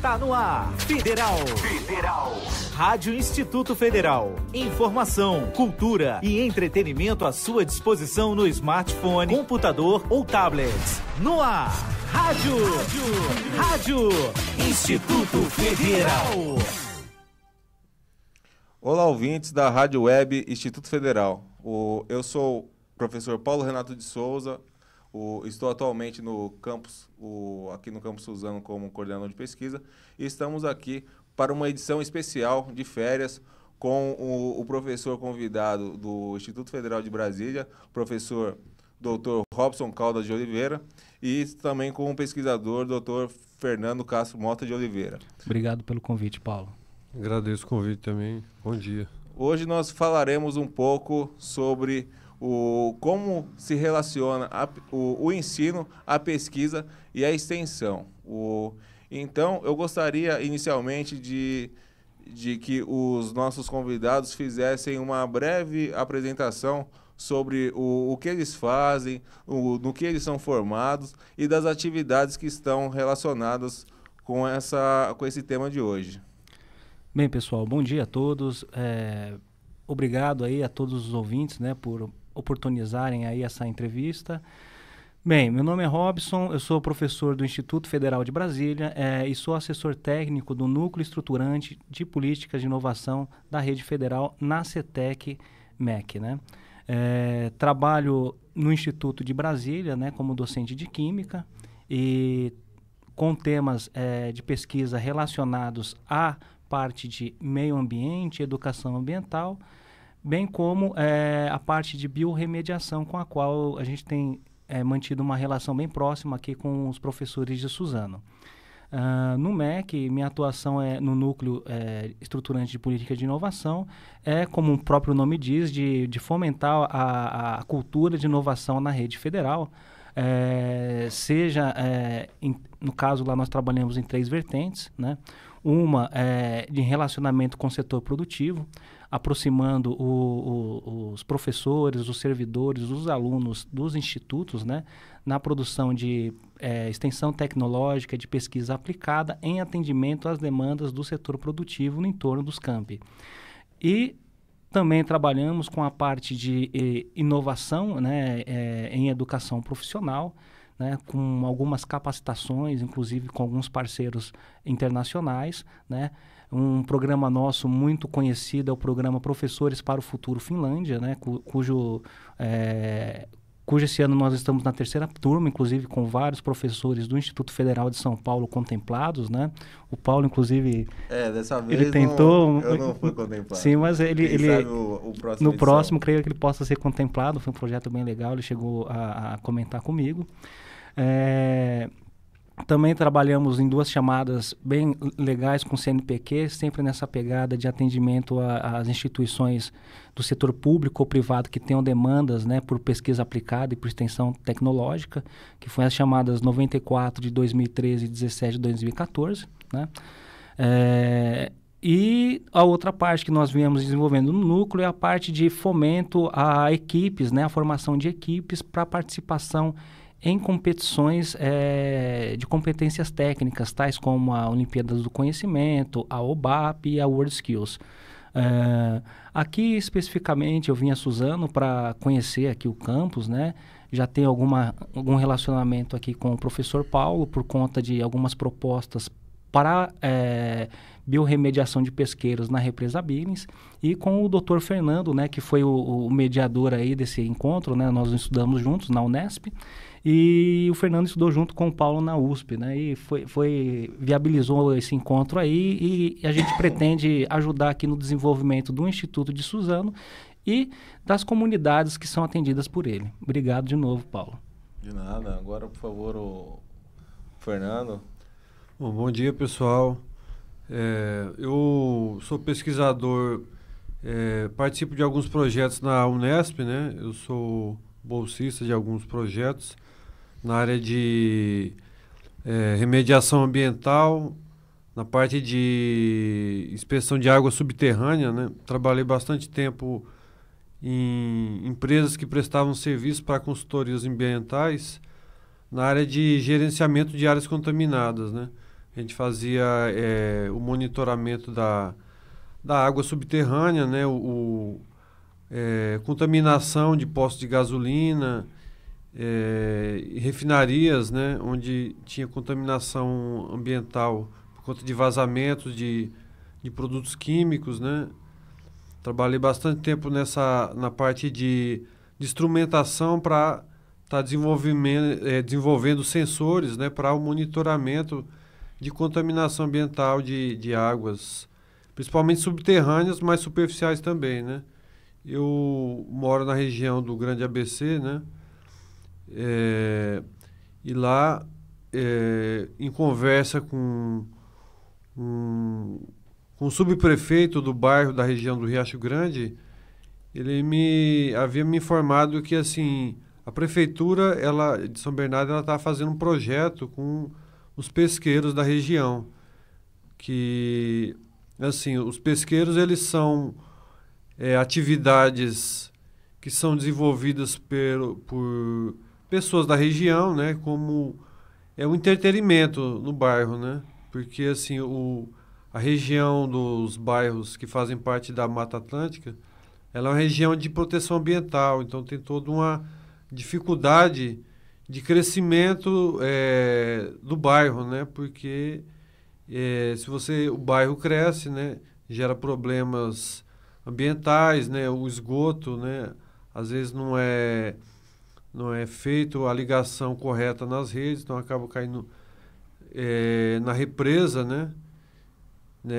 Está no ar. Federal. Rádio Instituto Federal. Informação, cultura e entretenimento à sua disposição no smartphone, computador ou tablet. No ar. Rádio Instituto Federal. Olá, ouvintes da Rádio Web Instituto Federal. Eu sou o professor Paulo Renato de Souza. Estou atualmente no campus, aqui no campus Suzano como coordenador de pesquisa, e estamos aqui para uma edição especial de férias com o professor convidado do Instituto Federal de Brasília, professor Dr. Robson Caldas de Oliveira, e também com o pesquisador Dr. Fernando Castro Mota de Oliveira. Obrigado pelo convite, Paulo. Agradeço o convite também. Bom dia. Hoje nós falaremos um pouco sobre como se relaciona o ensino, a pesquisa e a extensão. Então, eu gostaria inicialmente de que os nossos convidados fizessem uma breve apresentação sobre o que eles fazem, no que eles são formados e das atividades que estão relacionadas com esse tema de hoje. Bem, pessoal, bom dia a todos. Obrigado aí a todos os ouvintes, né, por oportunizarem aí essa entrevista. Bem, meu nome é Robson, eu sou professor do Instituto Federal de Brasília e sou assessor técnico do Núcleo Estruturante de Políticas de Inovação da Rede Federal na CETEC-MEC, né? Trabalho no Instituto de Brasília, né, como docente de Química e com temas de pesquisa relacionados à parte de meio ambiente, educação ambiental, bem como a parte de biorremediação, com a qual a gente tem mantido uma relação bem próxima aqui com os professores de Suzano. No MEC, minha atuação é no Núcleo Estruturante de Política de Inovação, como o próprio nome diz, de fomentar a cultura de inovação na rede federal, no caso lá nós trabalhamos em 3 vertentes, né? Uma de relacionamento com o setor produtivo, aproximando os professores, os servidores, os alunos dos institutos, né, na produção de extensão tecnológica, de pesquisa aplicada em atendimento às demandas do setor produtivo no entorno dos campi. E também trabalhamos com a parte de inovação, né, em educação profissional, né, com algumas capacitações, inclusive com alguns parceiros internacionais, né. Um programa nosso muito conhecido é o programa Professores para o Futuro Finlândia, né, cujo esse ano nós estamos na 3ª turma, inclusive com vários professores do Instituto Federal de São Paulo contemplados, né? O Paulo, inclusive, dessa vez ele tentou... eu não fui contemplado. Sim, mas no próximo, creio que ele possa ser contemplado. Foi um projeto bem legal, ele chegou a comentar comigo. Também trabalhamos em 2 chamadas bem legais com o CNPq, sempre nessa pegada de atendimento às instituições do setor público ou privado que tenham demandas, né, por pesquisa aplicada e por extensão tecnológica, que foi as chamadas 94 de 2013 e 17 de 2014, né? E a outra parte que nós viemos desenvolvendo no núcleo é a parte de fomento a equipes, né, a formação de equipes para participação em competições de competências técnicas, tais como a Olimpíadas do Conhecimento, a OBAP e a World Skills. Aqui, especificamente, eu vim a Suzano para conhecer aqui o campus, né? Já tenho algum relacionamento aqui com o professor Paulo, por conta de algumas propostas para biorremediação de pesqueiros na represa Billings, e com o Dr. Fernando, né, que foi o mediador aí desse encontro, né? Nós estudamos juntos na Unesp, e o Fernando estudou junto com o Paulo na USP, né? E viabilizou esse encontro aí, e a gente pretende ajudar aqui no desenvolvimento do Instituto de Suzano e das comunidades que são atendidas por ele. Obrigado de novo, Paulo. De nada. Agora, por favor, o Fernando. Bom dia, pessoal. Eu sou pesquisador, participo de alguns projetos na Unesp, né? Eu sou bolsista de alguns projetos na área de remediação ambiental, na parte de inspeção de água subterrânea, né? Trabalhei bastante tempo em empresas que prestavam serviço para consultorias ambientais na área de gerenciamento de áreas contaminadas, né? A gente fazia o monitoramento da água subterrânea, né? Contaminação de postos de gasolina, refinarias, né? Onde tinha contaminação ambiental por conta de vazamentos de produtos químicos, né? Trabalhei bastante tempo na parte de instrumentação para estar desenvolvendo sensores, né? Para o monitoramento de contaminação ambiental de águas, principalmente subterrâneas, mas superficiais também, né? Eu moro na região do Grande ABC, né? E lá, em conversa com o subprefeito do bairro da região do Riacho Grande, ele havia me informado que, assim, a prefeitura de São Bernardo está fazendo um projeto com os pesqueiros da região, que, assim, os pesqueiros, eles são atividades que são desenvolvidas por pessoas da região, né, como um entretenimento no bairro, né, porque, assim, a região dos bairros que fazem parte da Mata Atlântica, ela é uma região de proteção ambiental, então tem toda uma dificuldade de crescimento do bairro, né? Porque se o bairro cresce, né, gera problemas ambientais, né? O esgoto, né? Às vezes não é feito a ligação correta nas redes, então acaba caindo na represa, né?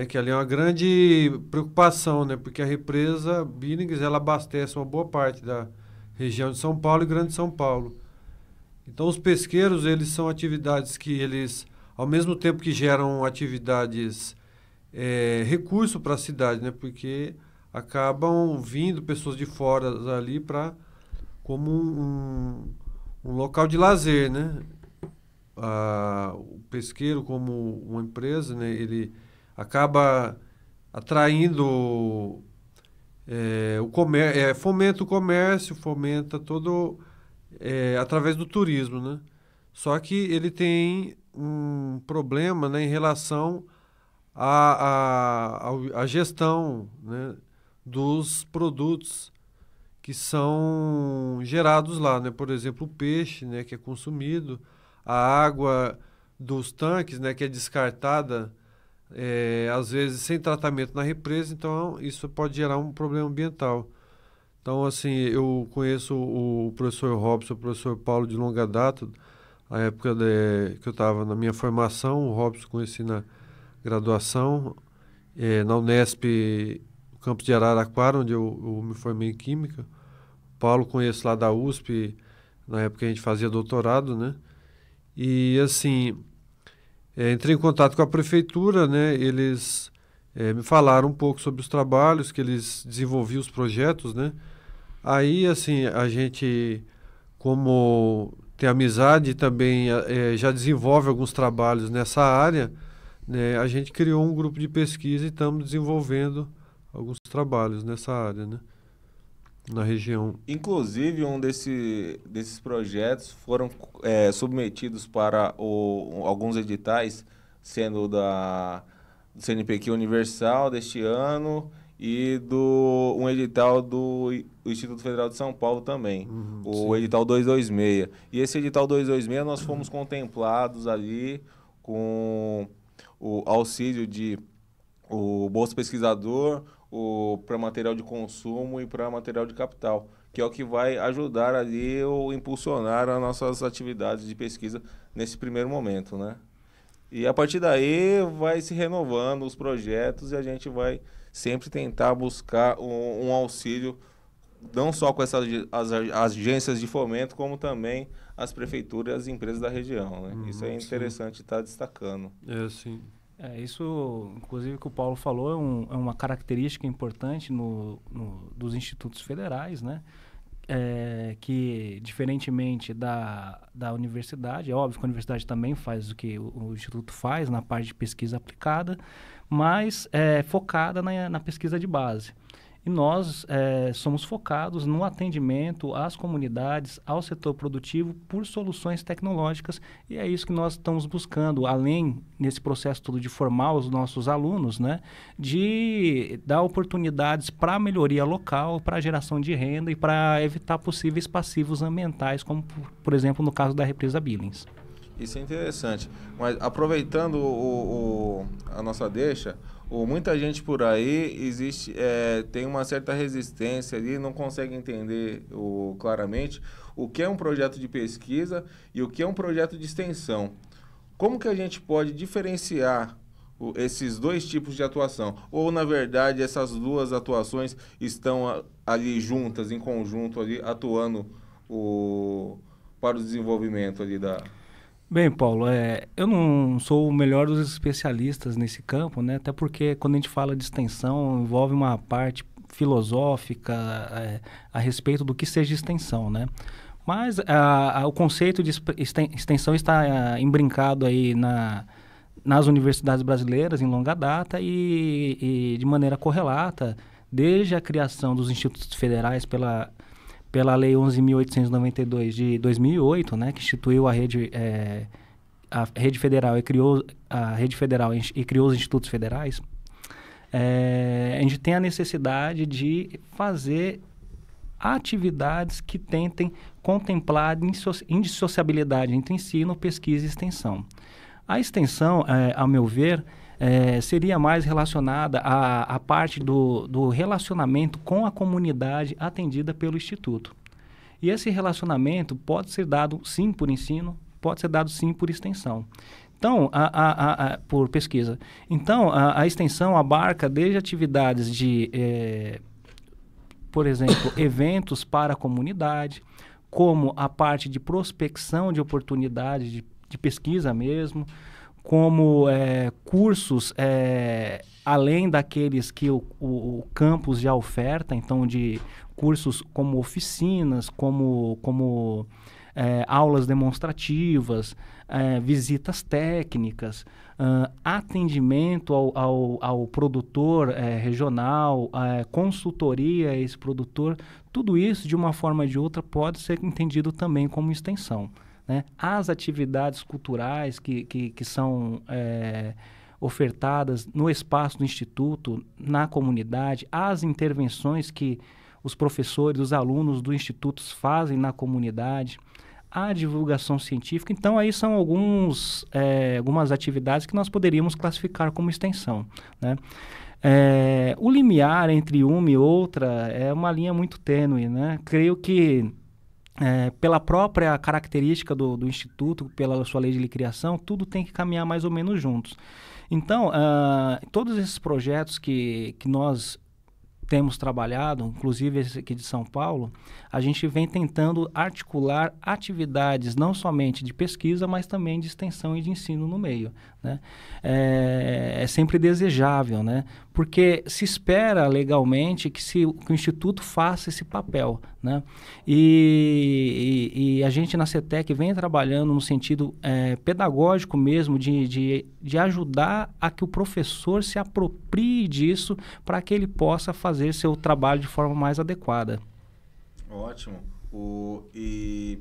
Que ali é uma grande preocupação, né? Porque a represa Billings, ela abastece uma boa parte da região de São Paulo e Grande São Paulo. Então, os pesqueiros, eles são atividades que eles, ao mesmo tempo que geram atividades, recurso para a cidade, né? Porque acabam vindo pessoas de fora ali como um local de lazer, né? O pesqueiro, como uma empresa, né? Ele acaba atraindo fomenta o comércio, fomenta todo através do turismo, né? Só que ele tem um problema, né, em relação à gestão, né, dos produtos que são gerados lá, né? Por exemplo, o peixe, né, que é consumido, a água dos tanques, né, que é descartada às vezes sem tratamento na represa, então isso pode gerar um problema ambiental. Então, assim, eu conheço o professor Robson, o professor Paulo de longa data, na época que eu estava na minha formação. O Robson conheci na graduação, na Unesp, no campus de Araraquara, onde eu me formei em Química. O Paulo conheço lá da USP, na época que a gente fazia doutorado, né? E, assim, entrei em contato com a prefeitura, né? Eles me falaram um pouco sobre os trabalhos, que eles desenvolviam os projetos, né? Aí, assim, a gente, como tem amizade, também já desenvolve alguns trabalhos nessa área, né? A gente criou um grupo de pesquisa e estamos desenvolvendo alguns trabalhos nessa área, né? Na região. Inclusive, um desses projetos foram submetidos para alguns editais, sendo do CNPq Universal deste ano e um edital do Instituto Federal de São Paulo também, o edital 226. E esse edital 226 nós fomos contemplados ali com o auxílio de o Bolsa Pesquisador, para material de consumo e para material de capital, que é o que vai ajudar ali ou impulsionar as nossas atividades de pesquisa nesse primeiro momento, né? E a partir daí vai se renovando os projetos e a gente vai sempre tentar buscar um auxílio, não só com as agências de fomento, como também as prefeituras e as empresas da região, né? Isso é interessante estar destacando. Sim. Isso, inclusive, que o Paulo falou, é uma característica importante dos institutos federais, né? Que, diferentemente da universidade, é óbvio que a universidade também faz o que o Instituto faz na parte de pesquisa aplicada, mas focada na pesquisa de base. E nós somos focados no atendimento às comunidades, ao setor produtivo, por soluções tecnológicas, e é isso que nós estamos buscando, além, nesse processo todo, de formar os nossos alunos, né, de dar oportunidades para melhoria local, para geração de renda e para evitar possíveis passivos ambientais, como, por exemplo, no caso da represa Billings. Isso é interessante. Mas aproveitando a nossa deixa, muita gente por aí tem uma certa resistência ali, não consegue entender claramente o que é um projeto de pesquisa e o que é um projeto de extensão. Como que a gente pode diferenciar esses dois tipos de atuação? Ou, na verdade, essas duas atuações estão ali juntas, em conjunto, ali, atuando para o desenvolvimento ali da... Bem, Paulo, eu não sou o melhor dos especialistas nesse campo, né? Até porque quando a gente fala de extensão, envolve uma parte filosófica a respeito do que seja extensão, né? Mas o conceito de extensão está imbrincado aí nas universidades brasileiras em longa data e de maneira correlata, desde a criação dos institutos federais pela Lei 11.892 de 2008, né, que instituiu a rede federal e criou os institutos federais. A gente tem a necessidade de fazer atividades que tentem contemplar indissociabilidade entre ensino, pesquisa e extensão. A extensão, ao meu ver, seria mais relacionada à parte do relacionamento com a comunidade atendida pelo Instituto. E esse relacionamento pode ser dado sim por ensino, pode ser dado sim por extensão. Então, por pesquisa. Então, a extensão abarca desde atividades de, por exemplo, eventos para a comunidade, como a parte de prospecção de oportunidades de pesquisa mesmo, como cursos além daqueles que o campus já oferta, então de cursos como oficinas, como aulas demonstrativas, visitas técnicas, atendimento ao produtor regional, consultoria a esse produtor, tudo isso de uma forma ou de outra pode ser entendido também como extensão. Né? As atividades culturais que são ofertadas no espaço do Instituto, na comunidade, as intervenções que os professores, os alunos do Instituto fazem na comunidade, a divulgação científica. Então, aí são algumas atividades que nós poderíamos classificar como extensão. Né? O limiar entre uma e outra é uma linha muito tênue. Né? Creio que pela própria característica do Instituto, pela sua lei de criação, tudo tem que caminhar mais ou menos juntos. Então, todos esses projetos que nós temos trabalhado, inclusive esse aqui de São Paulo, a gente vem tentando articular atividades não somente de pesquisa, mas também de extensão e de ensino no meio. Né? É sempre desejável, né? Porque se espera legalmente que o Instituto faça esse papel. Né? E a gente na CETEC vem trabalhando no sentido pedagógico mesmo, de ajudar a que o professor se aproprie disso para que ele possa fazer seu trabalho de forma mais adequada. Ótimo. E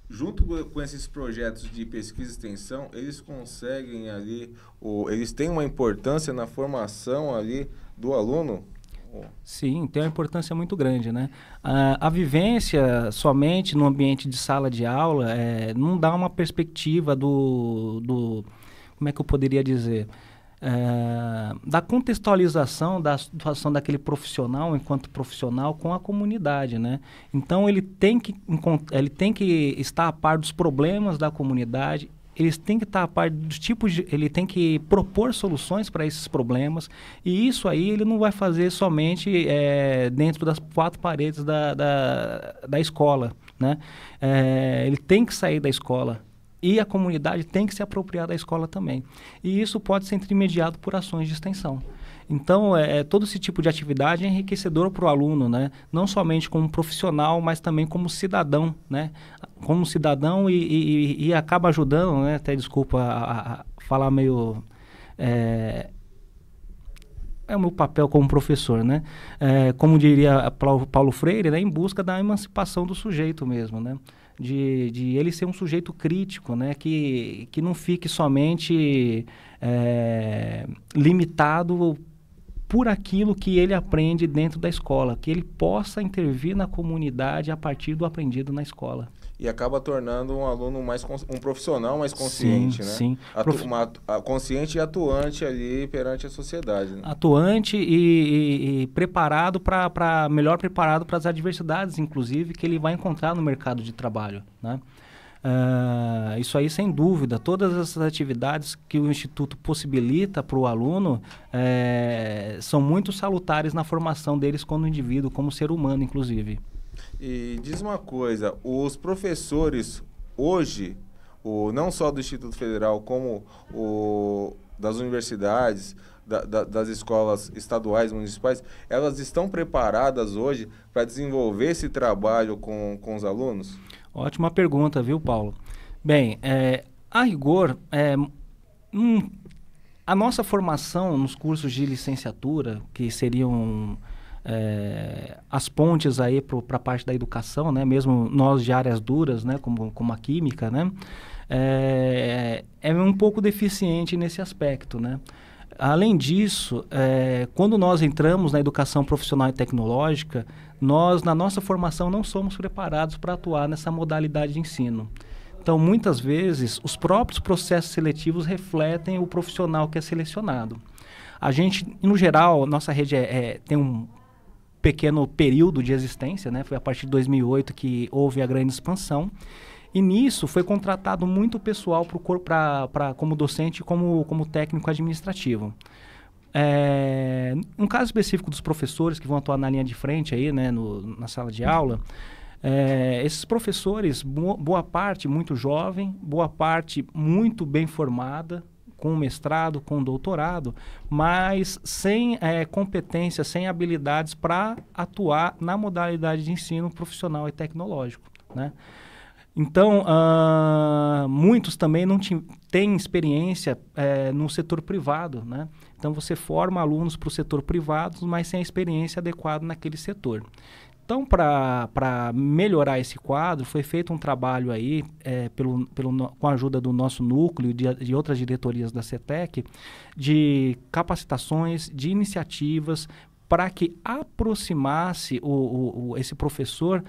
junto com esses projetos de pesquisa e extensão, eles conseguem ali, eles têm uma importância na formação ali do aluno? Sim, tem uma importância muito grande, né? A vivência somente no ambiente de sala de aula não dá uma perspectiva como é que eu poderia dizer? Da contextualização da situação daquele profissional enquanto profissional com a comunidade, né? Então ele tem que estar a par dos problemas da comunidade, eles têm que estar a par dos tipos ele tem que propor soluções para esses problemas, e isso aí ele não vai fazer somente dentro das quatro paredes da escola, né? Ele tem que sair da escola. E a comunidade tem que se apropriar da escola também. E isso pode ser intermediado por ações de extensão. Então, todo esse tipo de atividade é enriquecedor para o aluno, né? Não somente como profissional, mas também como cidadão, né? Como cidadão e acaba ajudando, né? Até desculpa falar meio... é o meu papel como professor, né? Como diria Paulo Freire, né? Em busca da emancipação do sujeito mesmo, né? De ele ser um sujeito crítico, né? Que não fique somente limitado por aquilo que ele aprende dentro da escola, que ele possa intervir na comunidade a partir do aprendido na escola. E acaba tornando um aluno um profissional mais consciente, né? Sim. Consciente e atuante ali perante a sociedade. Né? Atuante e preparado melhor preparado para as adversidades, inclusive, que ele vai encontrar no mercado de trabalho, né? Isso aí, sem dúvida, todas essas atividades que o Instituto possibilita para o aluno são muito salutares na formação deles como indivíduo, como ser humano, inclusive. E diz uma coisa, os professores hoje, não só do Instituto Federal, como das universidades, das escolas estaduais, municipais, elas estão preparadas hoje para desenvolver esse trabalho com os alunos? Ótima pergunta, viu, Paulo? Bem, a rigor, a nossa formação nos cursos de licenciatura, que seriam as pontes aí para a parte da educação, né? Mesmo nós de áreas duras, né? Como a química, né? É um pouco deficiente nesse aspecto, né? Além disso, quando nós entramos na educação profissional e tecnológica, nós, na nossa formação, não somos preparados para atuar nessa modalidade de ensino. Então, muitas vezes, os próprios processos seletivos refletem o profissional que é selecionado. A gente, no geral, nossa rede tem um pequeno período de existência, né? Foi a partir de 2008 que houve a grande expansão. E nisso foi contratado muito pessoal como docente e como técnico administrativo. Um caso específico dos professores que vão atuar na linha de frente aí, né, na sala de aula, esses professores, boa parte muito jovem, boa parte muito bem formada, com mestrado, com doutorado, mas sem competência, sem habilidades para atuar na modalidade de ensino profissional e tecnológico, né? Então, muitos também não têm experiência no setor privado, né? Então, você forma alunos para o setor privado, mas sem a experiência adequada naquele setor. Então, para melhorar esse quadro, foi feito um trabalho aí, com a ajuda do nosso núcleo e de outras diretorias da CETEC, de capacitações, de iniciativas, para que aproximasse esse professor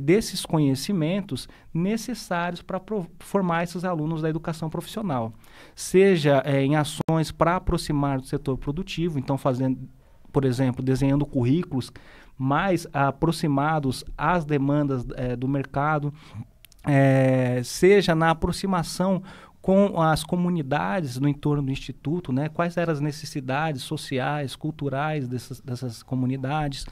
desses conhecimentos necessários para formar esses alunos da educação profissional. Seja em ações para aproximar do setor produtivo, então fazendo, por exemplo, desenhando currículos mais aproximados às demandas do mercado, seja na aproximação com as comunidades no entorno do Instituto, né? Quais eram as necessidades sociais, culturais dessas comunidades,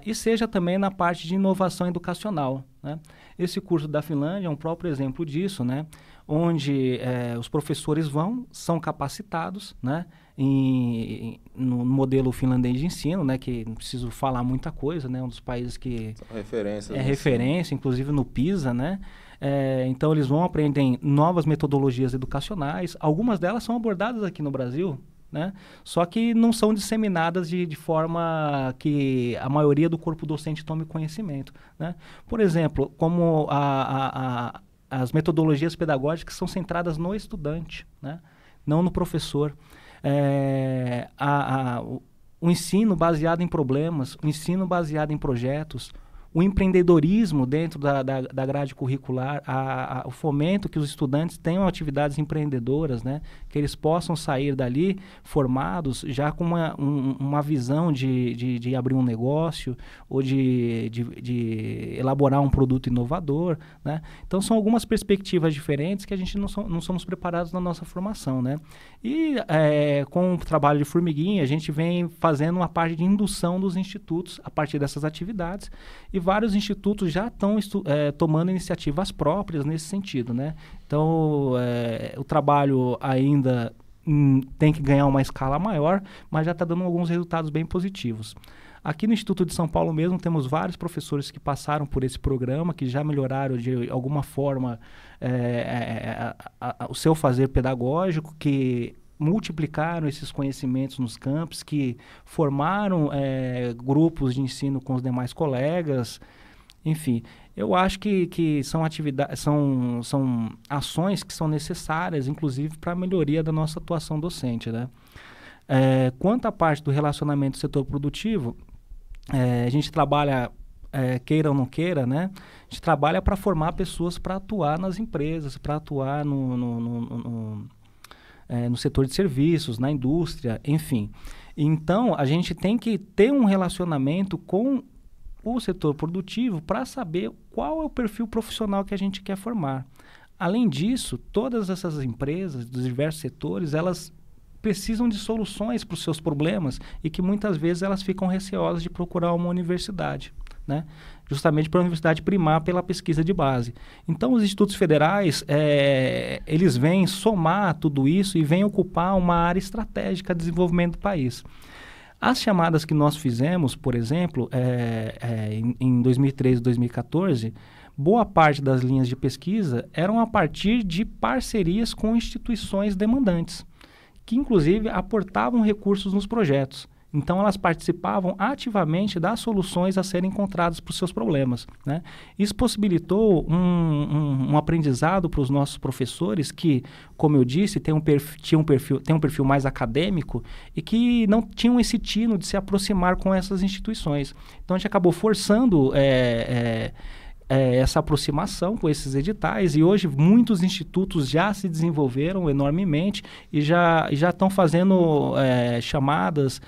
e seja também na parte de inovação educacional, né? Esse curso da Finlândia é um próprio exemplo disso, né? Onde os professores são capacitados, né? No modelo finlandês de ensino, né? Que não preciso falar muita coisa, né? Um dos países que é referência, inclusive no PISA, né? Então, eles vão aprender novas metodologias educacionais. Algumas delas são abordadas aqui no Brasil, né? Só que não são disseminadas de forma que a maioria do corpo docente tome conhecimento, né? Por exemplo, como as metodologias pedagógicas são centradas no estudante, né? Não no professor. O ensino baseado em problemas, o ensino baseado em projetos, o empreendedorismo dentro da grade curricular, o fomento que os estudantes tenham atividades empreendedoras, né? Que eles possam sair dali formados já com uma visão de abrir um negócio ou de elaborar um produto inovador, né? Então, são algumas perspectivas diferentes que a gente não somos preparados na nossa formação, né? E com o trabalho de formiguinha, a gente vem fazendo uma parte de indução dos institutos a partir dessas atividades, e vários institutos já estão tomando iniciativas próprias nesse sentido, né? Então, o trabalho ainda tem que ganhar uma escala maior, mas já está dando alguns resultados bem positivos. Aqui no Instituto de São Paulo mesmo, temos vários professores que passaram por esse programa, que já melhoraram de alguma forma o seu fazer pedagógico, que multiplicaram esses conhecimentos nos campos, que formaram grupos de ensino com os demais colegas, enfim. Eu acho que são atividades, são ações que são necessárias, inclusive, para a melhoria da nossa atuação docente, né? Quanto à parte do relacionamento do setor produtivo, a gente trabalha, queira ou não queira, né? A gente trabalha para formar pessoas para atuar nas empresas, para atuar no setor de serviços, na indústria, enfim. Então, a gente tem que ter um relacionamento com o setor produtivo para saber qual é o perfil profissional que a gente quer formar. Além disso, todas essas empresas dos diversos setores, elas precisam de soluções para os seus problemas e que muitas vezes elas ficam receosas de procurar uma universidade, né? Justamente para a universidade primar pela pesquisa de base. Então, os institutos federais, eles vêm somar tudo isso e vêm ocupar uma área estratégica de desenvolvimento do país. As chamadas que nós fizemos, por exemplo, em 2013 e 2014, boa parte das linhas de pesquisa eram a partir de parcerias com instituições demandantes, que inclusive aportavam recursos nos projetos. Então, elas participavam ativamente das soluções a serem encontradas para os seus problemas, né? Isso possibilitou um aprendizado para os nossos professores que, como eu disse, tem um perfil mais acadêmico e que não tinham esse tino de se aproximar com essas instituições. Então, a gente acabou forçando essa aproximação com esses editais, e hoje muitos institutos já se desenvolveram enormemente e já estão fazendo chamadas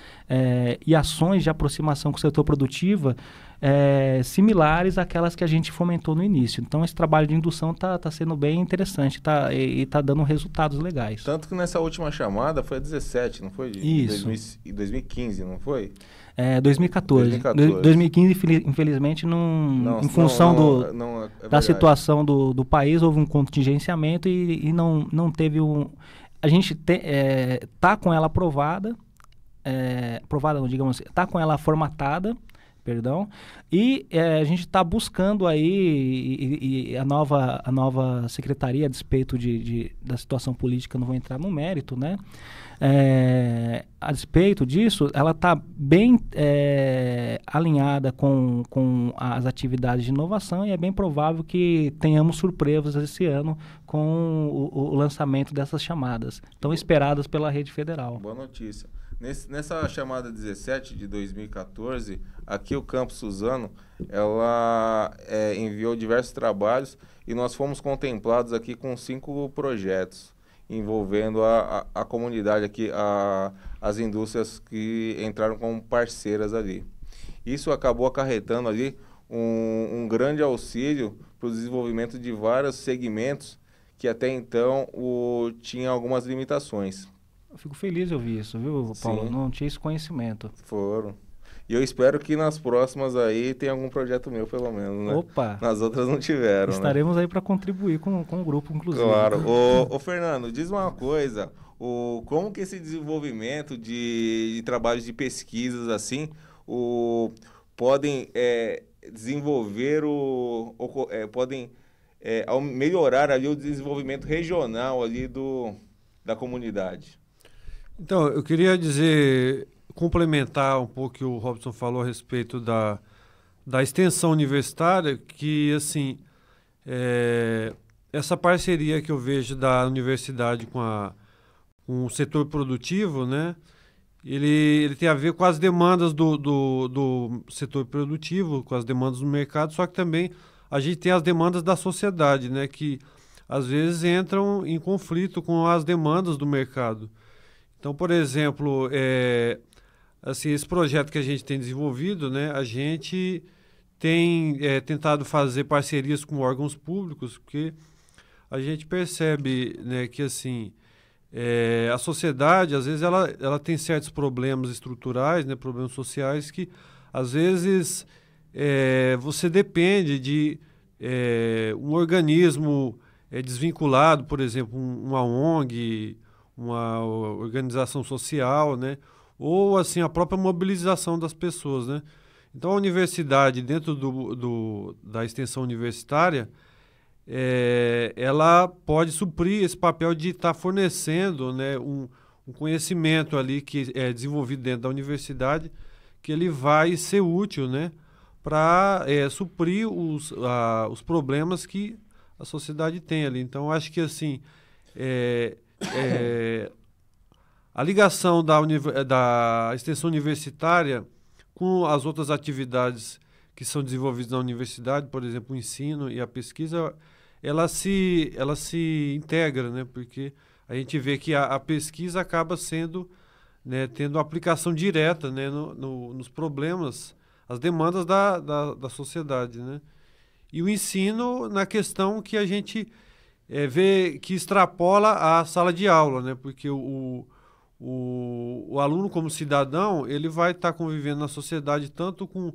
e ações de aproximação com o setor produtivo similares àquelas que a gente fomentou no início. Então, esse trabalho de indução está sendo bem interessante e está dando resultados legais. Tanto que nessa última chamada foi a 17, não foi? Isso. 2015, não foi? 2014. 2015, infelizmente, em função da situação do país, houve um contingenciamento e não teve um... A gente está com ela aprovada, está com ela formatada, perdão, e a gente está buscando aí, e a nova secretaria, a despeito da situação política, não vou entrar no mérito, né? A despeito disso, ela está bem alinhada com as atividades de inovação, e é bem provável que tenhamos surpresas esse ano com o lançamento dessas chamadas, tão esperadas pela rede federal. Boa notícia. Nessa chamada 17 de 2014, aqui o Campus Suzano, ela enviou diversos trabalhos e nós fomos contemplados aqui com 5 projetos envolvendo a comunidade aqui, as indústrias que entraram como parceiras ali. Isso acabou acarretando ali um grande auxílio para o desenvolvimento de vários segmentos que até então tinha algumas limitações. Eu fico feliz de ouvir isso, viu, Paulo? Sim. Não tinha esse conhecimento. Foram. E eu espero que nas próximas aí tenha algum projeto meu, pelo menos, né? Opa! Nas outras não tiveram, Estaremos aí para contribuir com o grupo, inclusive. Claro. Ô, Fernando, diz uma coisa. Como que esse desenvolvimento de trabalhos de pesquisas, assim, podem desenvolver podem melhorar ali o desenvolvimento regional ali da comunidade? Então, eu queria complementar um pouco o que o Robson falou a respeito da extensão universitária, que, assim, essa parceria que eu vejo da universidade com o setor produtivo, né, ele tem a ver com as demandas do setor produtivo, com as demandas do mercado, só que também a gente tem as demandas da sociedade, né, que às vezes entram em conflito com as demandas do mercado. Então, por exemplo, assim, esse projeto que a gente tem desenvolvido, né, a gente tem tentado fazer parcerias com órgãos públicos, porque a gente percebe, né, que assim, a sociedade, às vezes, ela tem certos problemas estruturais, né, problemas sociais, que às vezes você depende de um organismo desvinculado, por exemplo, uma ONG, uma organização social, né? Ou assim a própria mobilização das pessoas, né? Então a universidade, dentro da extensão universitária, ela pode suprir esse papel de estar fornecendo, né, um conhecimento ali que é desenvolvido dentro da universidade, que ele vai ser útil, né, para suprir os problemas que a sociedade tem ali. Então, acho que assim, a ligação da extensão universitária com as outras atividades que são desenvolvidas na universidade, por exemplo, o ensino e a pesquisa, ela se integra, né? Porque a gente vê que a pesquisa acaba sendo, né, tendo aplicação direta, né, nos problemas, as demandas da sociedade, né? E o ensino na questão que a gente vê que extrapola a sala de aula, né? Porque o aluno como cidadão, ele vai estar convivendo na sociedade tanto com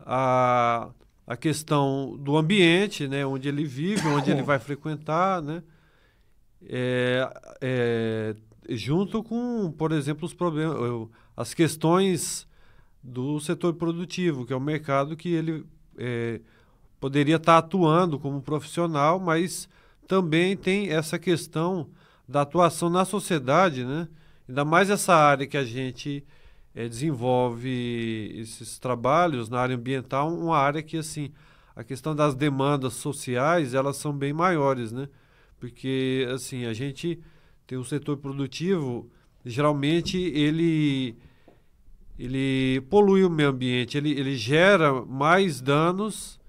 a questão do ambiente, né, onde ele vive, onde ele vai frequentar, né, junto com, por exemplo, os problemas, as questões do setor produtivo, que é o mercado que ele poderia estar atuando como profissional, mas também tem essa questão da atuação na sociedade, né? Ainda mais essa área que a gente desenvolve esses trabalhos na área ambiental, uma área que, assim, a questão das demandas sociais, elas são bem maiores, né? Porque, assim, a gente tem um setor produtivo, geralmente ele polui o meio ambiente, ele gera mais danos,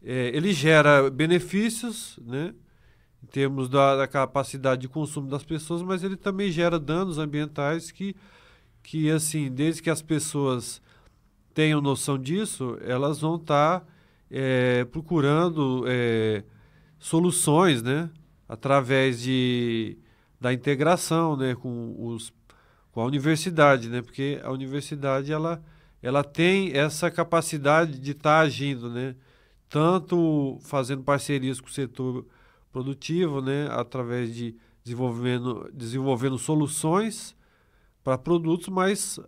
ele gera benefícios, né, em termos da capacidade de consumo das pessoas, mas ele também gera danos ambientais que assim, desde que as pessoas tenham noção disso, elas vão estar procurando soluções, né, através da integração, né, com a universidade, né, porque a universidade ela tem essa capacidade de estar agindo, né, tanto fazendo parcerias com o setor produtivo, né, através de desenvolvendo soluções para produtos, mas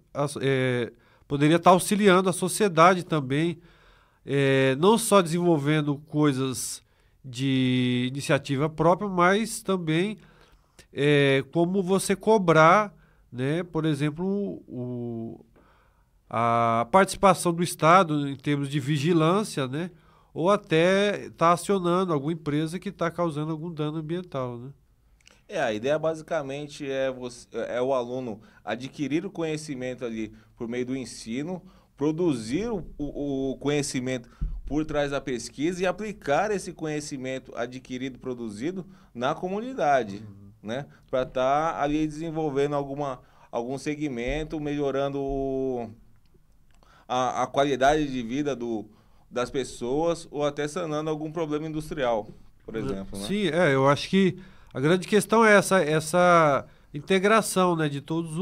poderia estar auxiliando a sociedade também, não só desenvolvendo coisas de iniciativa própria, mas também como você cobrar, né, por exemplo, a participação do Estado em termos de vigilância, né, ou até está acionando alguma empresa que está causando algum dano ambiental, né? A ideia basicamente é o aluno adquirir o conhecimento ali por meio do ensino, produzir o conhecimento por trás da pesquisa e aplicar esse conhecimento adquirido, produzido na comunidade, né? Para estar ali desenvolvendo algum segmento, melhorando a qualidade de vida das pessoas ou até sanando algum problema industrial, por exemplo, né? Sim, eu acho que a grande questão é essa integração, né, de todos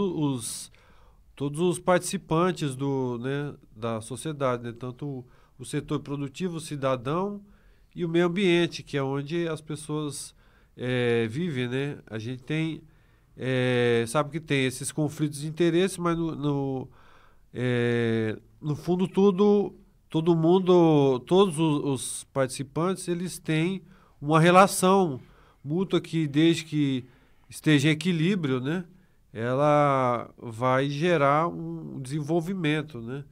os participantes né, da sociedade, né, tanto o setor produtivo, o cidadão e o meio ambiente, que é onde as pessoas vivem, né? A gente tem, sabe que tem esses conflitos de interesse, mas no fundo todo mundo, todos os participantes, eles têm uma relação mútua que, desde que esteja em equilíbrio, né, ela vai gerar um desenvolvimento, né?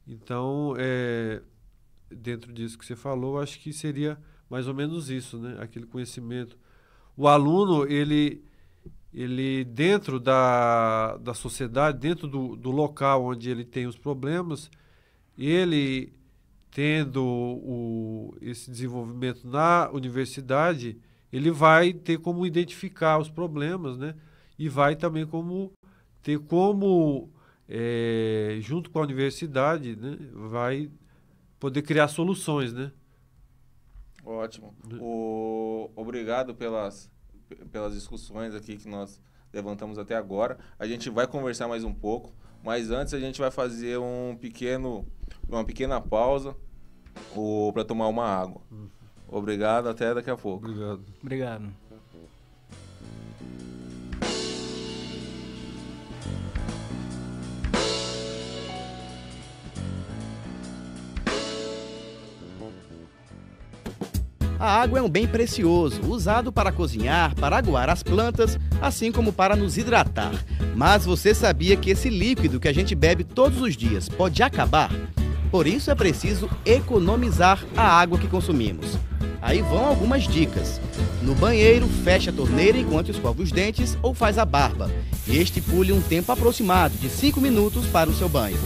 Então, dentro disso que você falou, acho que seria mais ou menos isso, né? Aquele conhecimento. O aluno, ele dentro da sociedade, dentro do local onde ele tem os problemas, ele tendo esse desenvolvimento na universidade, ele vai ter como identificar os problemas, né? E vai também ter como, junto com a universidade, né, vai poder criar soluções, né? Ótimo. Obrigado pelas discussões aqui que nós levantamos até agora. A gente vai conversar mais um pouco, mas antes a gente vai fazer uma pequena pausa para tomar uma água. Obrigado, até daqui a pouco. Obrigado. A água é um bem precioso, usado para cozinhar, para aguar as plantas, assim como para nos hidratar. Mas você sabia que esse líquido que a gente bebe todos os dias pode acabar? Por isso é preciso economizar a água que consumimos. Aí vão algumas dicas. No banheiro, feche a torneira enquanto escova os dentes ou faz a barba. E estipule um tempo aproximado de 5 minutos para o seu banho.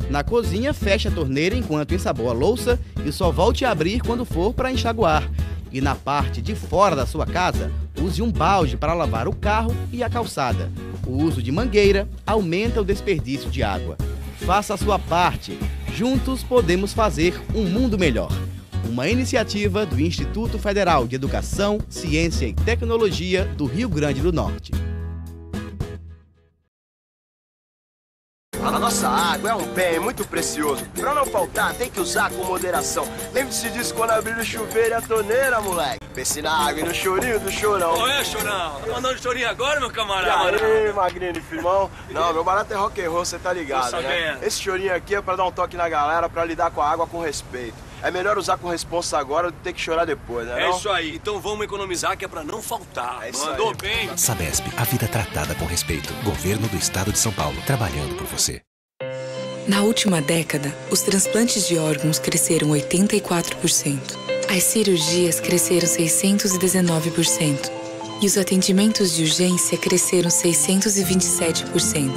Na cozinha, feche a torneira enquanto ensaboa a louça e só volte a abrir quando for para enxaguar. E na parte de fora da sua casa, use um balde para lavar o carro e a calçada. O uso de mangueira aumenta o desperdício de água. Faça a sua parte. Juntos podemos fazer um mundo melhor. Uma iniciativa do Instituto Federal de Educação, Ciência e Tecnologia do Rio Grande do Norte. A nossa água é um bem muito precioso. Pra não faltar, tem que usar com moderação. Lembre-se disso quando abrir o chuveiro e a torneira, moleque. Pense na água e no chorinho do chorão. Ô, chorão? Tá mandando chorinho agora, meu camarada? E aí, magrinho de firmão? Não, meu barato é rock and roll, você tá ligado, né? Esse chorinho aqui é pra dar um toque na galera, pra lidar com a água com respeito. É melhor usar com responsa agora do que ter que chorar depois, né? É isso aí. Então vamos economizar que é pra não faltar. É isso Mandou aí. bem. Sabesp, a vida tratada com respeito. Governo do Estado de São Paulo, trabalhando por você. Na última década, os transplantes de órgãos cresceram 84%. As cirurgias cresceram 619%. E os atendimentos de urgência cresceram 627%.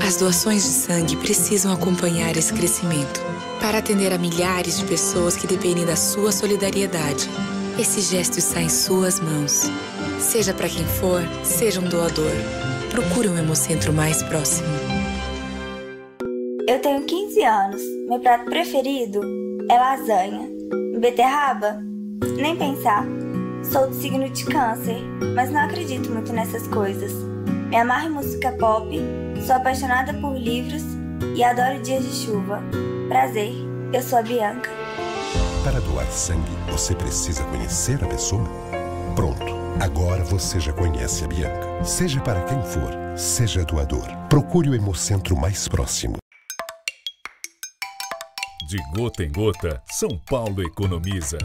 As doações de sangue precisam acompanhar esse crescimento para atender a milhares de pessoas que dependem da sua solidariedade. Esse gesto está em suas mãos. Seja para quem for, seja um doador. Procure um hemocentro mais próximo. Eu tenho 15 anos. Meu prato preferido é lasanha. Beterraba? Nem pensar. Sou do signo de câncer, mas não acredito muito nessas coisas. Me amarro em música pop, sou apaixonada por livros e adoro dias de chuva. Prazer, eu sou a Bianca. Para doar sangue, você precisa conhecer a pessoa? Pronto, agora você já conhece a Bianca. Seja para quem for, seja doador. Procure o hemocentro mais próximo. De gota em gota, São Paulo economiza.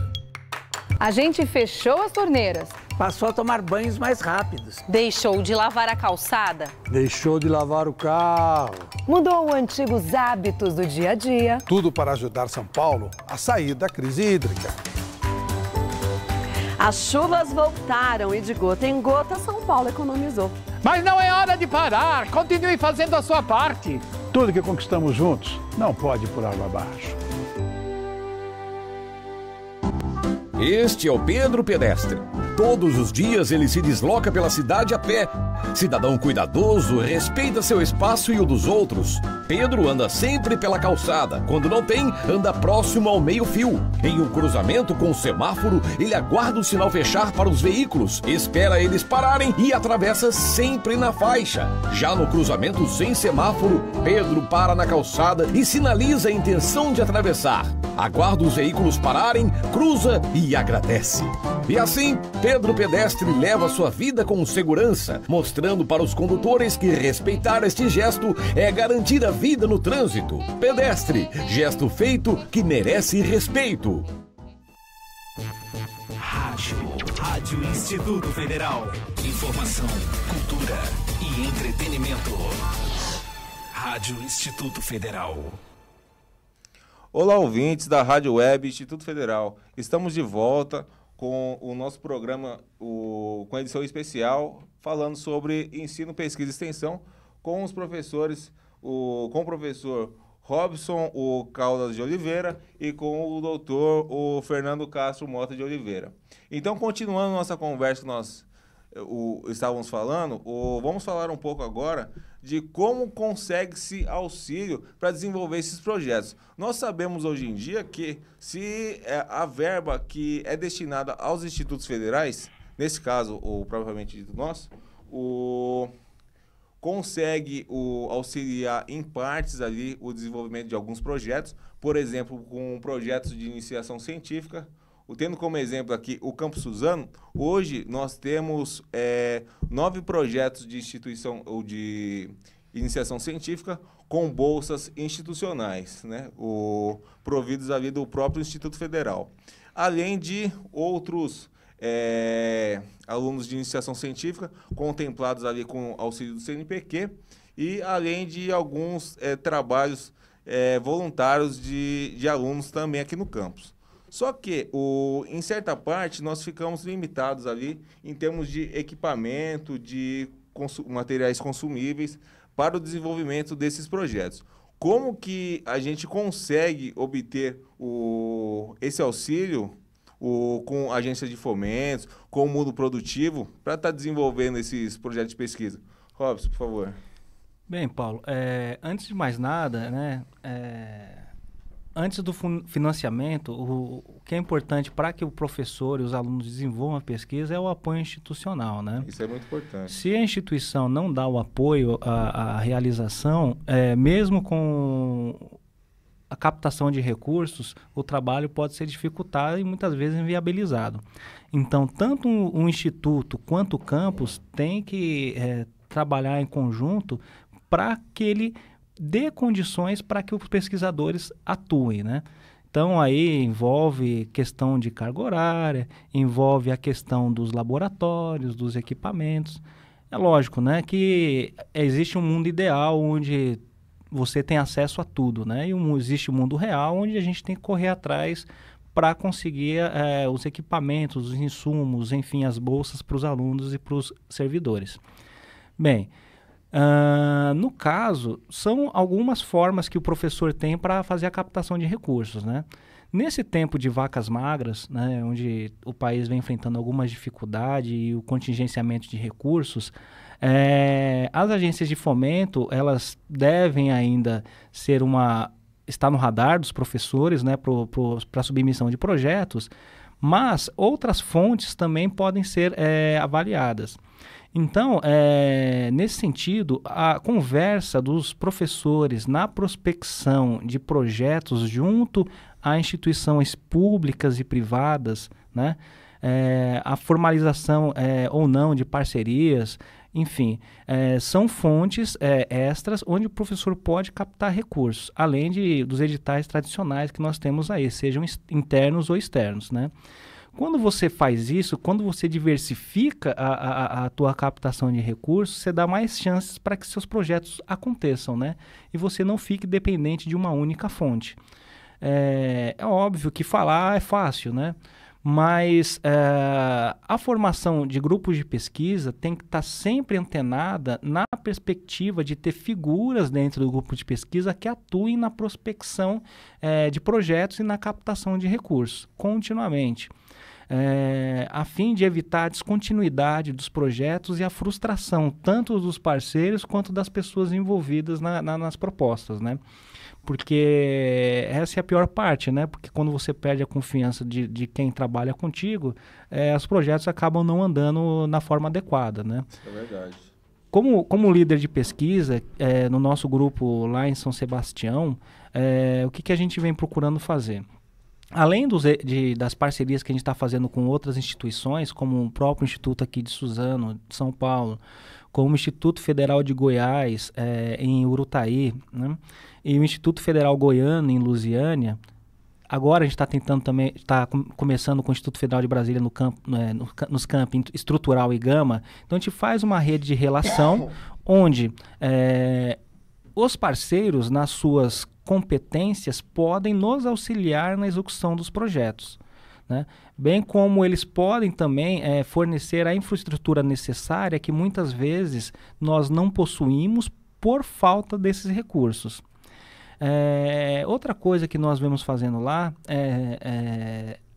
A gente fechou as torneiras. Passou a tomar banhos mais rápidos. Deixou de lavar a calçada. Deixou de lavar o carro. Mudou antigos hábitos do dia a dia. Tudo para ajudar São Paulo a sair da crise hídrica. As chuvas voltaram e de gota em gota São Paulo economizou. Mas não é hora de parar. Continue fazendo a sua parte. Tudo que conquistamos juntos não pode ir por água abaixo. Este é o Pedro Pedestre. Todos os dias ele se desloca pela cidade a pé. Cidadão cuidadoso, respeita seu espaço e o dos outros. Pedro anda sempre pela calçada. Quando não tem, anda próximo ao meio-fio. Em um cruzamento com o semáforo, ele aguarda o sinal fechar para os veículos, espera eles pararem e atravessa sempre na faixa. Já no cruzamento sem semáforo, Pedro para na calçada e sinaliza a intenção de atravessar. Aguarda os veículos pararem, cruza e agradece. E assim, Pedro Pedestre leva sua vida com segurança, mostrando para os condutores que respeitar este gesto é garantir a vida no trânsito. Pedestre, gesto feito que merece respeito. Rádio Instituto Federal. Informação, cultura e entretenimento. Rádio Instituto Federal. Olá, ouvintes da Rádio Web Instituto Federal. Estamos de volta com o nosso programa, com a edição especial, falando sobre ensino, pesquisa e extensão com os professores, com o professor Robson Caldas de Oliveira e com o doutor Fernando Castro Mota de Oliveira. Então, continuando nossa conversa que nós estávamos falando, vamos falar um pouco agora de como consegue-se auxílio para desenvolver esses projetos. Nós sabemos hoje em dia que se a verba que é destinada aos institutos federais, nesse caso, propriamente dito nosso, consegue auxiliar em partes ali o desenvolvimento de alguns projetos, por exemplo, com projetos de iniciação científica. Tendo como exemplo aqui o Campo Suzano, hoje nós temos 9 projetos de instituição ou de iniciação científica com bolsas institucionais, né, providos ali do próprio Instituto Federal. além de outros alunos de iniciação científica contemplados ali com auxílio do CNPq e além de alguns trabalhos voluntários de alunos também aqui no campus. Só que, em certa parte, nós ficamos limitados ali em termos de equipamento, de materiais consumíveis para o desenvolvimento desses projetos. Como que a gente consegue obter esse auxílio com agências de fomentos, com o mundo produtivo, para estar desenvolvendo esses projetos de pesquisa? Robson, por favor. Bem, Paulo, antes de mais nada, né, antes do financiamento, o que é importante para que o professor e os alunos desenvolvam a pesquisa é o apoio institucional, né? Isso é muito importante. Se a instituição não dá o apoio à realização, mesmo com a captação de recursos, o trabalho pode ser dificultado e muitas vezes inviabilizado. Então, tanto o instituto quanto o campus tem que trabalhar em conjunto para que ele dê condições para que os pesquisadores atuem, né? Então, aí envolve questão de carga horária, envolve a questão dos laboratórios, dos equipamentos. É lógico, né, que existe um mundo ideal onde você tem acesso a tudo, né? E existe um mundo real onde a gente tem que correr atrás para conseguir os equipamentos, os insumos, enfim, as bolsas para os alunos e para os servidores. Bem, no caso, são algumas formas que o professor tem para fazer a captação de recursos, né? Nesse tempo de vacas magras, né, onde o país vem enfrentando algumas dificuldades e o contingenciamento de recursos, as agências de fomento, elas devem ainda estar no radar dos professores, né, para submissão de projetos, mas outras fontes também podem ser avaliadas. Então, nesse sentido, a conversa dos professores na prospecção de projetos junto a instituições públicas e privadas, né, a formalização ou não de parcerias, enfim, são fontes extras onde o professor pode captar recursos, além dos editais tradicionais que nós temos aí, sejam internos ou externos, né? Quando você faz isso, quando você diversifica a tua captação de recursos, você dá mais chances para que seus projetos aconteçam, né? E você não fique dependente de uma única fonte. É óbvio que falar é fácil, né? Mas a formação de grupos de pesquisa tem que estar sempre antenada na perspectiva de ter figuras dentro do grupo de pesquisa que atuem na prospecção de projetos e na captação de recursos continuamente. A fim de evitar a descontinuidade dos projetos e a frustração tanto dos parceiros quanto das pessoas envolvidas nas propostas, né? Porque essa é a pior parte, né? Porque quando você perde a confiança de quem trabalha contigo, os projetos acabam não andando na forma adequada, né? Isso é verdade. Como líder de pesquisa, no nosso grupo lá em São Sebastião, o que a gente vem procurando fazer? Além das parcerias que a gente está fazendo com outras instituições, como o próprio Instituto aqui de Suzano, de São Paulo, como o Instituto Federal de Goiás, em Urutaí, né? E o Instituto Federal Goiano, em Lusiânia. Agora a gente está tentando também, está começando com o Instituto Federal de Brasília nos campi Estrutural e Gama. Então a gente faz uma rede de relação onde os parceiros, nas suas competências, podem nos auxiliar na execução dos projetos, né? Bem como eles podem também fornecer a infraestrutura necessária que muitas vezes nós não possuímos por falta desses recursos. Outra coisa que nós vemos fazendo lá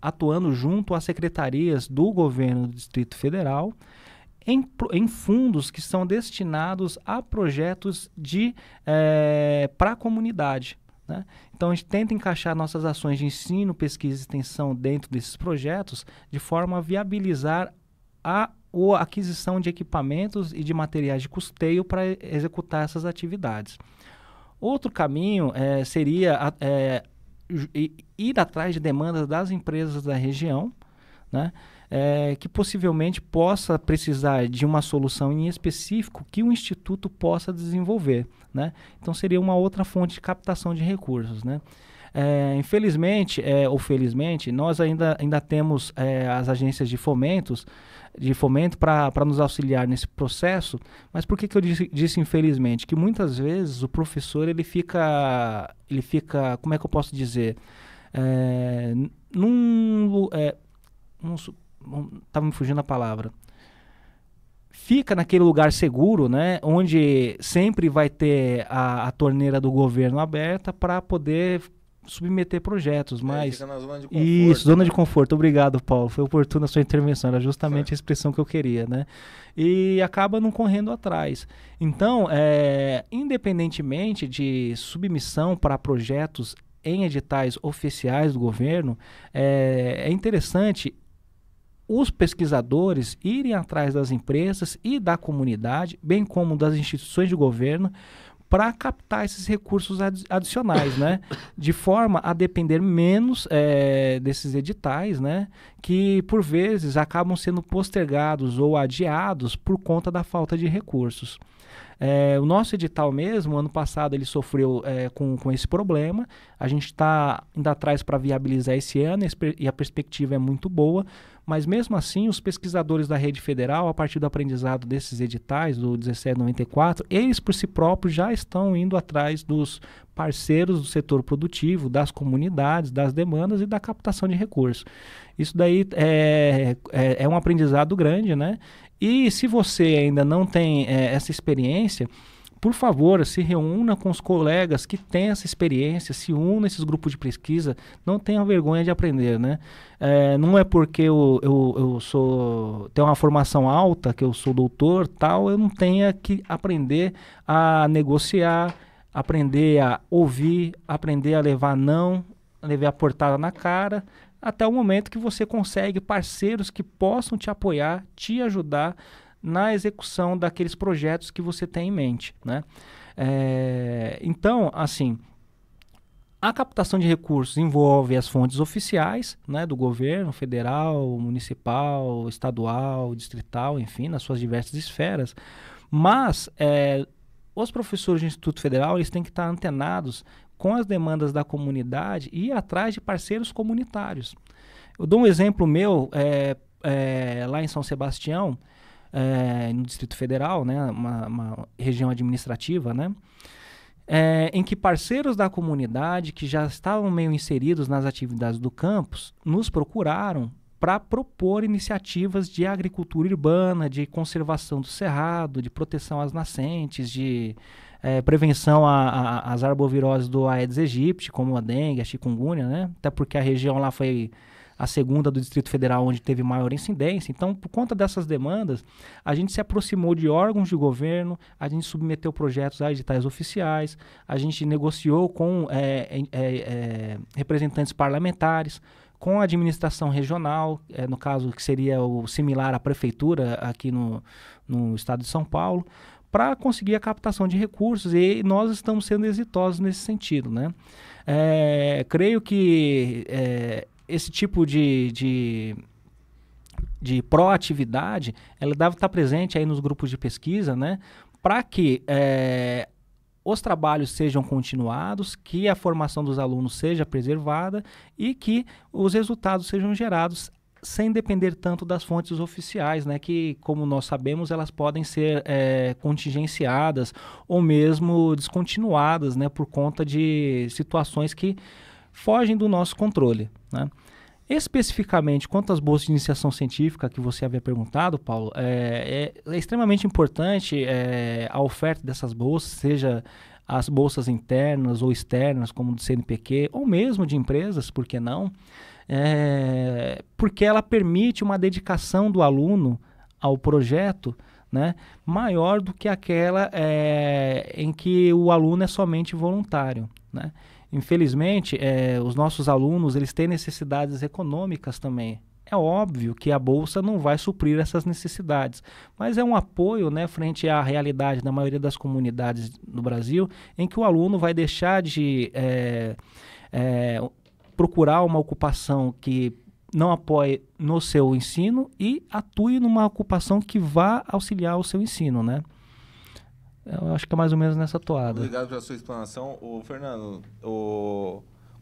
atuando junto às secretarias do governo do Distrito Federal em fundos que são destinados a projetos para a comunidade, né? Então a gente tenta encaixar nossas ações de ensino, pesquisa e extensão dentro desses projetos de forma a viabilizar a aquisição de equipamentos e de materiais de custeio para executar essas atividades. Outro caminho seria ir atrás de demandas das empresas da região, né? Que possivelmente possa precisar de uma solução em específico que o Instituto possa desenvolver, né? Então seria uma outra fonte de captação de recursos, né? Infelizmente, ou felizmente, nós ainda temos as agências de fomento para nos auxiliar nesse processo. Mas por que eu disse infelizmente? Que muitas vezes o professor ele fica, como é que eu posso dizer? Estava me fugindo a palavra. Fica naquele lugar seguro, né, onde sempre vai ter a torneira do governo aberta para poder submeter projetos, mas fica na zona de conforto. Isso, zona de conforto. Obrigado, Paulo. Foi oportuna a sua intervenção, era justamente a expressão que eu queria, né? E acaba não correndo atrás. Então, independentemente de submissão para projetos em editais oficiais do governo, é interessante os pesquisadores irem atrás das empresas e da comunidade, bem como das instituições de governo, para captar esses recursos adicionais, né? De forma a depender menos desses editais, né? Que por vezes acabam sendo postergados ou adiados por conta da falta de recursos. O nosso edital mesmo, ano passado, ele sofreu com esse problema. A gente está indo atrás para viabilizar esse ano e a perspectiva é muito boa, mas mesmo assim os pesquisadores da rede federal, a partir do aprendizado desses editais, do 1794, eles por si próprios já estão indo atrás dos parceiros do setor produtivo, das comunidades, das demandas e da captação de recursos. Isso daí é um aprendizado grande, né? E se você ainda não tem essa experiência, por favor, se reúna com os colegas que têm essa experiência, se una a esses grupos de pesquisa, não tenha vergonha de aprender, né? Não é porque eu tenho uma formação alta, que eu sou doutor, tal, eu não tenha que aprender a negociar, aprender a ouvir, aprender a levar a portada na cara, até o momento que você consegue parceiros que possam te apoiar, te ajudar na execução daqueles projetos que você tem em mente, né? Então, assim, a captação de recursos envolve as fontes oficiais, né, do governo federal, municipal, estadual, distrital, enfim, nas suas diversas esferas, mas os professores do Instituto Federal eles têm que estar antenados com as demandas da comunidade e ir atrás de parceiros comunitários. Eu dou um exemplo meu, lá em São Sebastião, no Distrito Federal, né, uma região administrativa, né, em que parceiros da comunidade que já estavam meio inseridos nas atividades do campus nos procuraram para propor iniciativas de agricultura urbana, de conservação do cerrado, de proteção às nascentes, de prevenção às arboviroses do Aedes aegypti, como a dengue, a chikungunya, né? Até porque a região lá foi a segunda do Distrito Federal onde teve maior incidência. Então, por conta dessas demandas, a gente se aproximou de órgãos de governo, a gente submeteu projetos a editais oficiais, a gente negociou com representantes parlamentares, com a administração regional, no caso que seria o similar à prefeitura aqui no estado de São Paulo, para conseguir a captação de recursos, e nós estamos sendo exitosos nesse sentido, né? Creio que esse tipo de proatividade, ela deve estar presente aí nos grupos de pesquisa, né? Para que os trabalhos sejam continuados, que a formação dos alunos seja preservada e que os resultados sejam gerados sem depender tanto das fontes oficiais, né, que, como nós sabemos, elas podem ser contingenciadas ou mesmo descontinuadas, né, por conta de situações que fogem do nosso controle, né. Especificamente, quanto às bolsas de iniciação científica que você havia perguntado, Paulo, é extremamente importante a oferta dessas bolsas, seja as bolsas internas ou externas, como do CNPq, ou mesmo de empresas, por que não? Porque ela permite uma dedicação do aluno ao projeto, né, maior do que aquela em que o aluno é somente voluntário, né? Infelizmente, os nossos alunos eles têm necessidades econômicas também. É óbvio que a bolsa não vai suprir essas necessidades, mas é um apoio, né, frente à realidade da maioria das comunidades no Brasil, em que o aluno vai deixar de procurar uma ocupação que não apoie no seu ensino e atue numa ocupação que vá auxiliar o seu ensino, né? Eu acho que é mais ou menos nessa toada. Obrigado pela sua explanação. Fernando,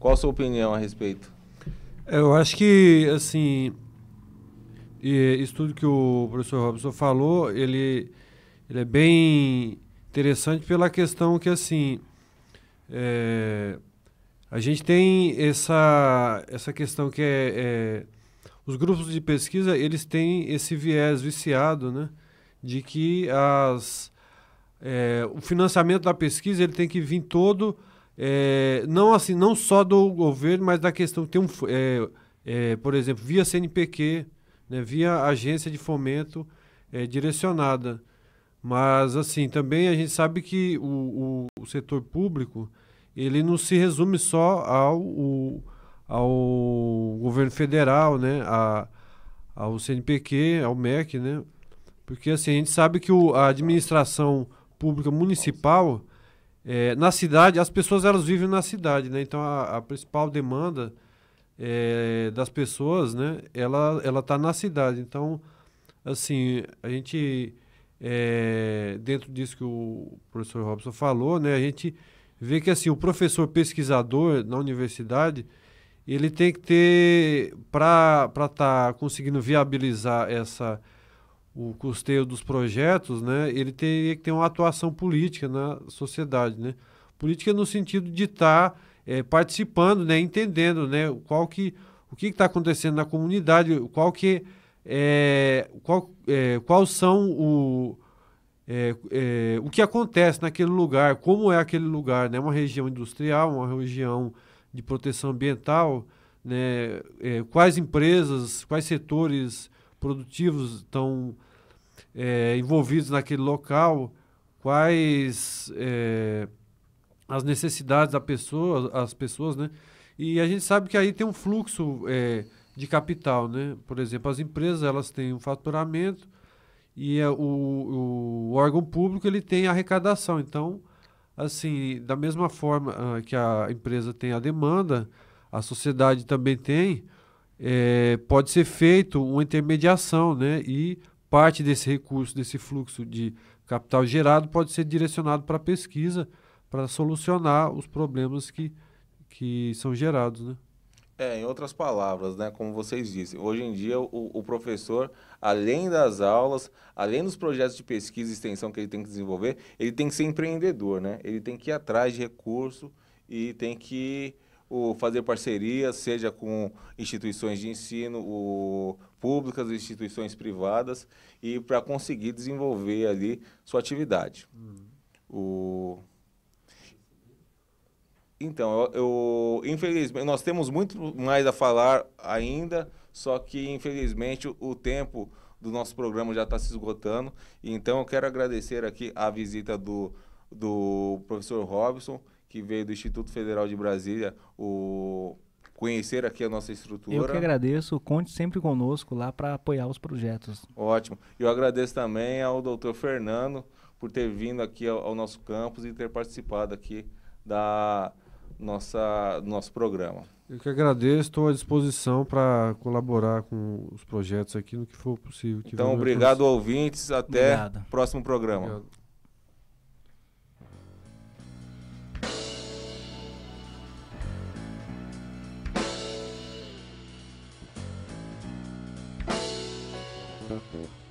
Qual a sua opinião a respeito? Eu acho que, assim, isso tudo que o professor Robson falou, ele é bem interessante pela questão que, assim, a gente tem essa questão que os grupos de pesquisa, eles têm esse viés viciado, né, de que o financiamento da pesquisa ele tem que vir todo, não só do governo, mas da questão que tem por exemplo, via CNPq, né, via agência de fomento direcionada. Mas, assim, também a gente sabe que o setor público, ele não se resume só ao governo federal, né, ao CNPq, ao MEC, né, porque, assim, a gente sabe que a administração pública municipal, na cidade, as pessoas elas vivem na cidade, né, então a principal demanda das pessoas, né, ela está na cidade. Então, assim, a gente... dentro disso que o professor Robson falou, né, a gente vê que, assim, o professor pesquisador na universidade, ele tem que ter, para estar conseguindo viabilizar o custeio dos projetos, né, ele teria que ter uma atuação política na sociedade, né, política no sentido de estar participando, né, entendendo, né, o que está acontecendo na comunidade, quais são o que acontece naquele lugar, como é aquele lugar, né? Uma região industrial, uma região de proteção ambiental, né? Quais empresas, quais setores produtivos estão envolvidos naquele local, quais as necessidades as pessoas, né? E a gente sabe que aí tem um fluxo de capital, né? Por exemplo, as empresas elas têm um faturamento e o órgão público ele tem arrecadação. Então, assim, da mesma forma que a empresa tem a demanda, a sociedade também tem, pode ser feito uma intermediação, né? E parte desse recurso, desse fluxo de capital gerado pode ser direcionado para a pesquisa, para solucionar os problemas que são gerados, né? Em outras palavras, né, como vocês dizem, hoje em dia o professor, além das aulas, além dos projetos de pesquisa e extensão que ele tem que desenvolver, ele tem que ser empreendedor, né? Ele tem que ir atrás de recurso e tem que fazer parcerias, seja com instituições de ensino públicas, instituições privadas, e para conseguir desenvolver ali sua atividade. Então, infelizmente, nós temos muito mais a falar ainda, só que, infelizmente, o tempo do nosso programa já está se esgotando. Então, eu quero agradecer aqui a visita do professor Robson, que veio do Instituto Federal de Brasília, conhecer aqui a nossa estrutura. Eu que agradeço, conte sempre conosco lá para apoiar os projetos. Ótimo. Eu agradeço também ao doutor Fernando por ter vindo aqui ao nosso campus e ter participado aqui do nosso programa. Eu que agradeço, estou à disposição para colaborar com os projetos aqui no que for possível. Então, obrigado, ouvintes. Até o próximo programa. Obrigado. Uhum.